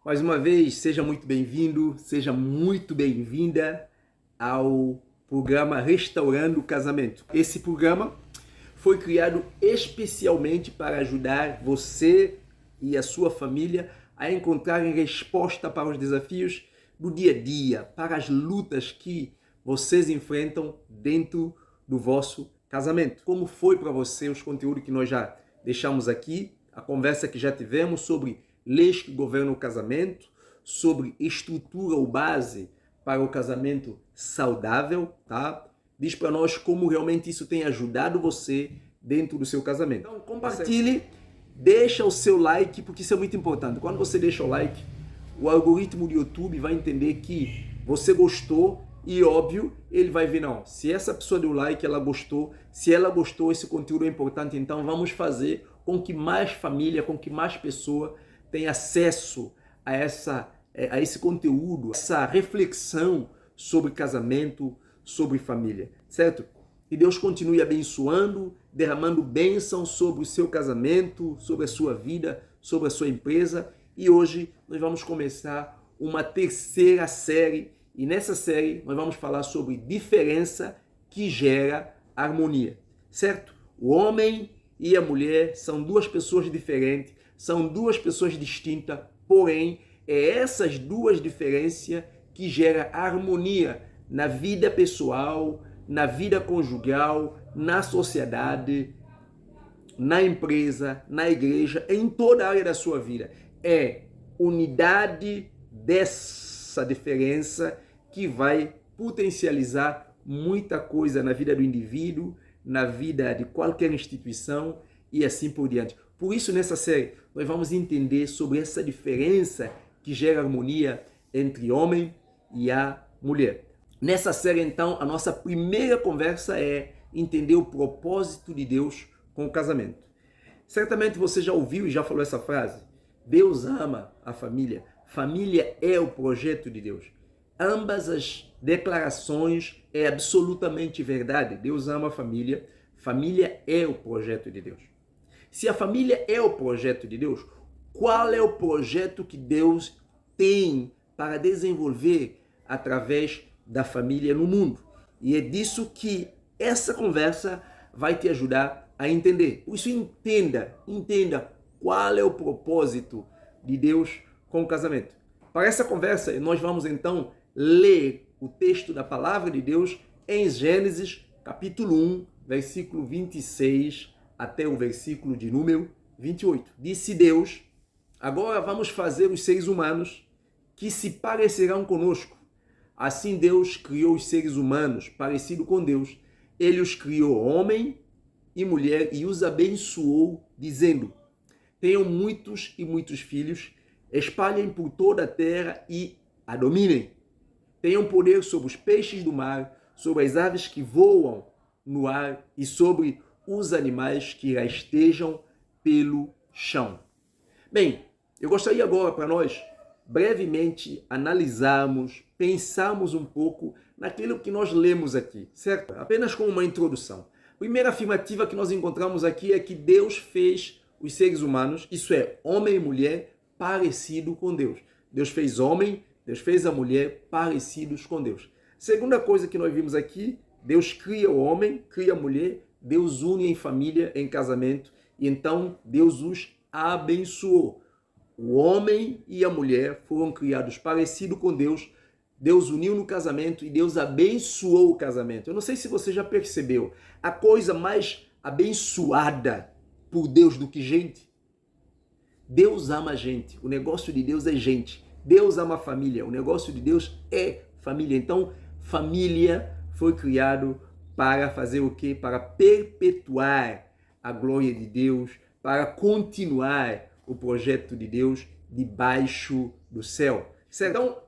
Mais uma vez, seja muito bem-vindo, seja muito bem-vinda ao programa Restaurando o Casamento. Esse programa foi criado especialmente para ajudar você e a sua família a encontrarem resposta para os desafios do dia a dia, para as lutas que vocês enfrentam dentro do vosso casamento. Como foi para você os conteúdos que nós já deixamos aqui, a conversa que já tivemos sobre leis que governam o casamento, sobre estrutura ou base para o casamento saudável, tá? Diz para nós como realmente isso tem ajudado você dentro do seu casamento. Então compartilhe, deixa o seu like, porque isso é muito importante. Quando você deixa o like, o algoritmo do YouTube vai entender que você gostou e, óbvio, ele vai ver, não, se essa pessoa deu like, ela gostou, se ela gostou, esse conteúdo é importante, então vamos fazer com que mais família, com que mais pessoa tenha acesso a esse conteúdo, essa reflexão sobre casamento, sobre família, certo? Que Deus continue abençoando, derramando bênção sobre o seu casamento, sobre a sua vida, sobre a sua empresa. E hoje nós vamos começar uma terceira série, e nessa série nós vamos falar sobre diferença que gera harmonia, certo? O homem e a mulher são duas pessoas diferentes, são duas pessoas distintas, porém é essas duas diferenças que gera harmonia na vida pessoal, na vida conjugal, na sociedade, na empresa, na igreja, em toda a área da sua vida. É unidade dessa diferença que vai potencializar muita coisa na vida do indivíduo, na vida de qualquer instituição e assim por diante. Por isso, nessa série, nós vamos entender sobre essa diferença que gera harmonia entre homem e a mulher. Nessa série, então, a nossa primeira conversa é entender o propósito de Deus com o casamento. Certamente você já ouviu e já falou essa frase. Deus ama a família. Família é o projeto de Deus. Ambas as declarações é absolutamente verdade. Deus ama a família. Família é o projeto de Deus. Se a família é o projeto de Deus, qual é o projeto que Deus tem para desenvolver através da família no mundo? E é disso que essa conversa vai te ajudar a entender. Por isso, entenda qual é o propósito de Deus com o casamento. Para essa conversa, nós vamos então ler o texto da palavra de Deus em Gênesis, capítulo 1, versículo 26 até o versículo de número 28. Disse Deus: agora vamos fazer os seres humanos que se parecerão conosco. Assim Deus criou os seres humanos parecido com Deus. Ele os criou homem e mulher e os abençoou, dizendo: tenham muitos e muitos filhos, espalhem por toda a terra e a dominem. Tenham poder sobre os peixes do mar, sobre as aves que voam no ar e sobre os animais que rastejam pelo chão. Bem, eu gostaria agora para nós brevemente analisarmos, pensarmos um pouco naquilo que nós lemos aqui, certo? Apenas como uma introdução. A primeira afirmativa que nós encontramos aqui é que Deus fez os seres humanos, isso é, homem e mulher, parecido com Deus. Deus fez homem, Deus fez a mulher parecidos com Deus. Segunda coisa que nós vimos aqui, Deus cria o homem, cria a mulher, Deus une em família, em casamento, e então Deus os abençoou. O homem e a mulher foram criados parecidos com Deus, Deus uniu no casamento e Deus abençoou o casamento. Eu não sei se você já percebeu, a coisa mais abençoada por Deus do que gente, Deus ama gente, o negócio de Deus é gente. Deus ama a família, o negócio de Deus é família. Então, família foi criado para fazer o quê? Para perpetuar a glória de Deus, para continuar o projeto de Deus debaixo do céu. Então,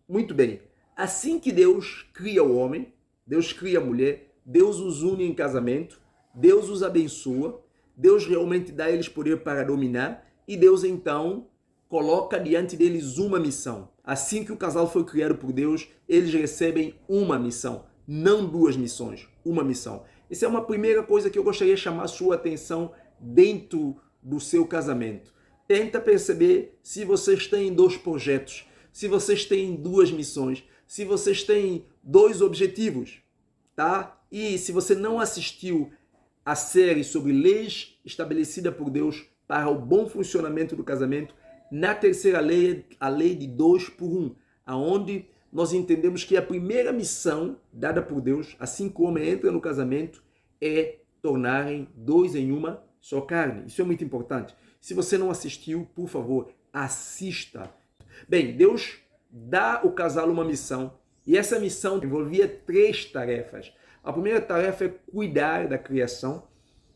muito bem, assim que Deus cria o homem, Deus cria a mulher, Deus os une em casamento, Deus os abençoa, Deus realmente dá a eles poder para dominar e Deus então coloca diante deles uma missão. Assim que o casal foi criado por Deus, eles recebem uma missão, não duas missões, uma missão. Essa é uma primeira coisa que eu gostaria de chamar a sua atenção dentro do seu casamento. tenta perceber se vocês têm 2 projetos, se vocês têm 2 missões, se vocês têm 2 objetivos, tá? E se você não assistiu a série sobre leis estabelecidas por Deus para o bom funcionamento do casamento, na terceira lei, a lei de 2 por 1, aonde nós entendemos que a primeira missão dada por Deus, assim que o homem entra no casamento, é tornarem 2 em uma só carne. Isso é muito importante. Se você não assistiu, por favor, assista. Bem, Deus dá ao casal uma missão, e essa missão envolvia 3 tarefas. A primeira tarefa é cuidar da criação,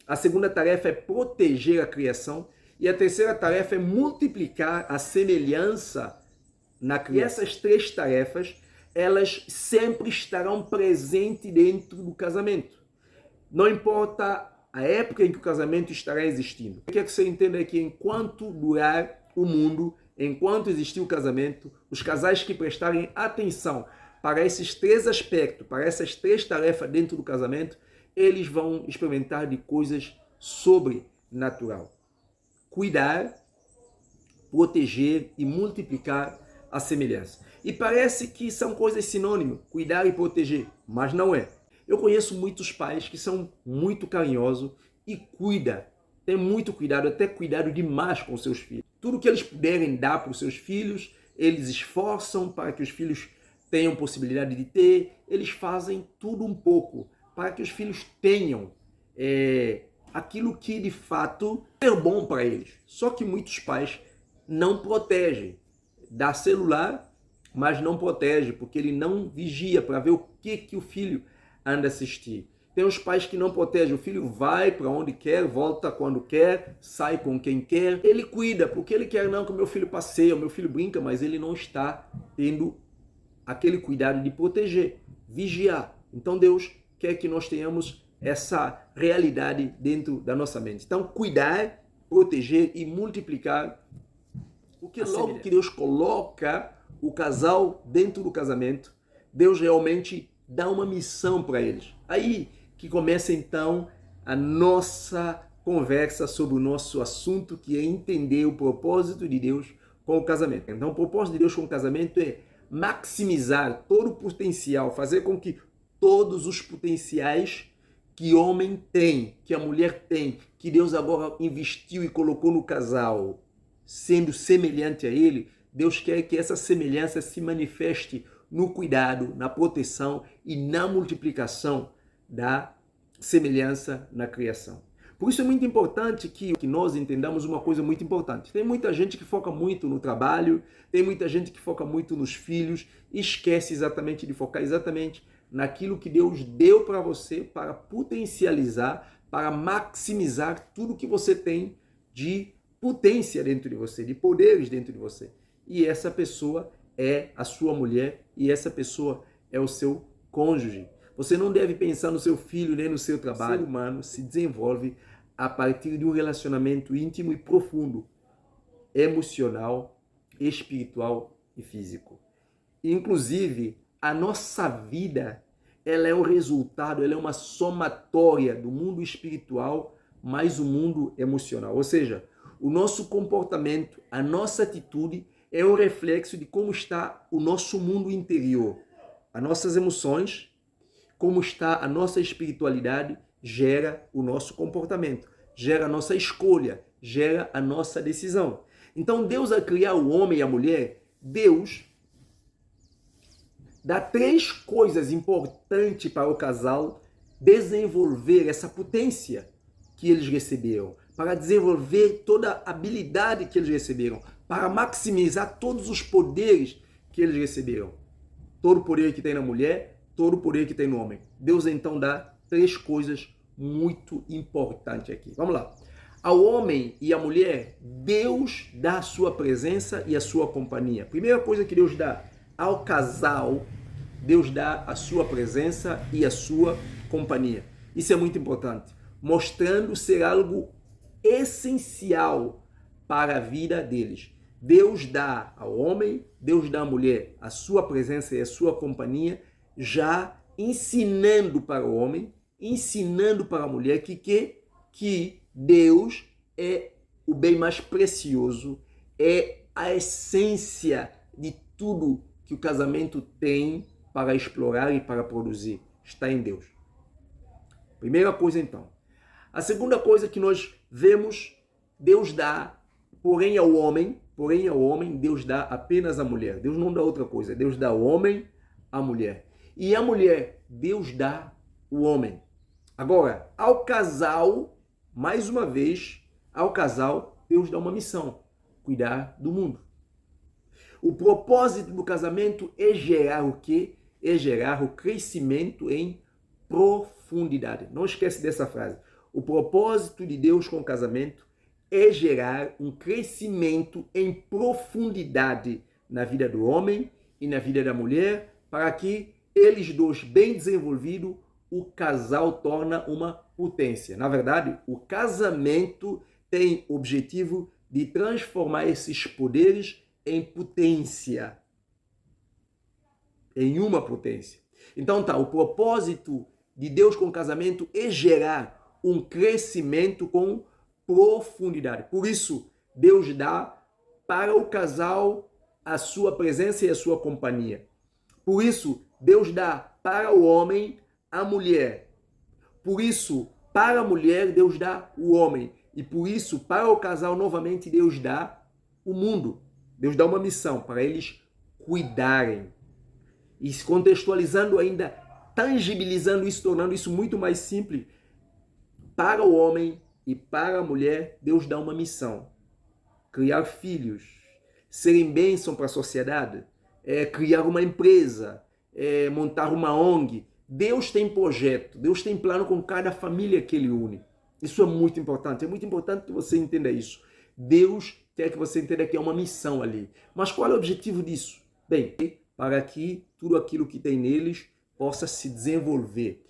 a segunda tarefa é proteger a criação, e a terceira tarefa é multiplicar a semelhança na criação. E essas 3 tarefas, elas sempre estarão presentes dentro do casamento. Não importa a época em que o casamento estará existindo. O que é que você entenda é que enquanto durar o mundo, enquanto existir o casamento, os casais que prestarem atenção para esses 3 aspectos, para essas 3 tarefas dentro do casamento, eles vão experimentar de coisas sobrenatural. Cuidar, proteger e multiplicar a semelhança. E parece que são coisas sinônimas, cuidar e proteger, mas não é. Eu conheço muitos pais que são muito carinhosos e têm muito cuidado, até cuidado demais com seus filhos. Tudo que eles puderem dar para os seus filhos, eles esforçam para que os filhos tenham possibilidade de ter, eles fazem tudo um pouco para que os filhos tenham aquilo que de fato é bom para eles. Só que muitos pais não protegem. Dá celular, mas não protege, porque ele não vigia para ver o que o filho anda a assistir. Tem os pais que não protegem, o filho vai para onde quer, volta quando quer, sai com quem quer. Ele cuida, porque ele quer não que o meu filho passeie, o meu filho brinca, mas ele não está tendo aquele cuidado de proteger, vigiar. Então Deus quer que nós tenhamos essa realidade dentro da nossa mente. Então cuidar, proteger e multiplicar, porque logo que Deus coloca o casal dentro do casamento, Deus realmente dá uma missão para eles. Aí que começa então a nossa conversa sobre o nosso assunto, que é entender o propósito de Deus com o casamento. Então o propósito de Deus com o casamento é maximizar todo o potencial, fazer com que todos os potenciais que o homem tem, que a mulher tem, que Deus agora investiu e colocou no casal, sendo semelhante a ele, Deus quer que essa semelhança se manifeste no cuidado, na proteção e na multiplicação da semelhança na criação. Por isso é muito importante que nós entendamos uma coisa muito importante. Tem muita gente que foca muito no trabalho, tem muita gente que foca muito nos filhos, e esquece exatamente de focar exatamente naquilo que Deus deu para você para potencializar, para maximizar tudo que você tem de potência dentro de você, de poderes dentro de você. E essa pessoa é a sua mulher e essa pessoa é o seu cônjuge. Você não deve pensar no seu filho nem no seu trabalho. O ser humano se desenvolve a partir de um relacionamento íntimo e profundo, emocional, espiritual e físico. Inclusive, a nossa vida, ela é um resultado, ela é uma somatória do mundo espiritual mais o mundo emocional. Ou seja, o nosso comportamento, a nossa atitude é um reflexo de como está o nosso mundo interior. As nossas emoções, como está a nossa espiritualidade, gera o nosso comportamento, gera a nossa escolha, gera a nossa decisão. Então Deus, ao criar o homem e a mulher, Deus dá 3 coisas importantes para o casal desenvolver essa potência que eles receberam, para desenvolver toda a habilidade que eles receberam, para maximizar todos os poderes que eles receberam. Todo o poder que tem na mulher, todo o poder que tem no homem. Deus então dá 3 coisas muito importantes aqui. Vamos lá. Ao homem e à mulher, Deus dá a sua presença e a sua companhia. Primeira coisa que Deus dá ao casal, Deus dá a sua presença e a sua companhia. Isso é muito importante, mostrando ser algo essencial para a vida deles. Deus dá ao homem, Deus dá à mulher a sua presença e a sua companhia, já ensinando para o homem, ensinando para a mulher que Deus é o bem mais precioso, é a essência de tudo que o casamento tem para explorar e para produzir. Está em Deus. Primeira coisa, então. A segunda coisa que nós vemos, Deus dá, porém ao homem, Deus dá apenas a mulher. Deus não dá outra coisa. Deus dá ao homem, a mulher. E a mulher, Deus dá o homem. Agora, ao casal, mais uma vez, ao casal, Deus dá uma missão: cuidar do mundo. O propósito do casamento é gerar o quê? É gerar o crescimento em profundidade. Não esquece dessa frase. O propósito de Deus com o casamento é gerar um crescimento em profundidade na vida do homem e na vida da mulher, para que eles dois, bem desenvolvidos, o casal torna uma potência. Na verdade, o casamento tem o objetivo de transformar esses poderes em potência. Em uma potência. Então tá, o propósito de Deus com o casamento é gerar um crescimento com profundidade. Por isso, Deus dá para o casal a sua presença e a sua companhia. Por isso, Deus dá para o homem a mulher. Por isso, para a mulher, Deus dá o homem. E por isso, para o casal, novamente, Deus dá o mundo. Deus dá uma missão para eles cuidarem. E se contextualizando ainda, tangibilizando isso, tornando isso muito mais simples, para o homem e para a mulher, Deus dá uma missão: criar filhos, serem bênção para a sociedade, criar uma empresa, montar uma ONG. Deus tem projeto, Deus tem plano com cada família que Ele une. Isso é muito importante que você entenda isso. Deus quer que você entenda que é uma missão ali. Mas qual é o objetivo disso? Bem, para que tudo aquilo que tem neles possa se desenvolver.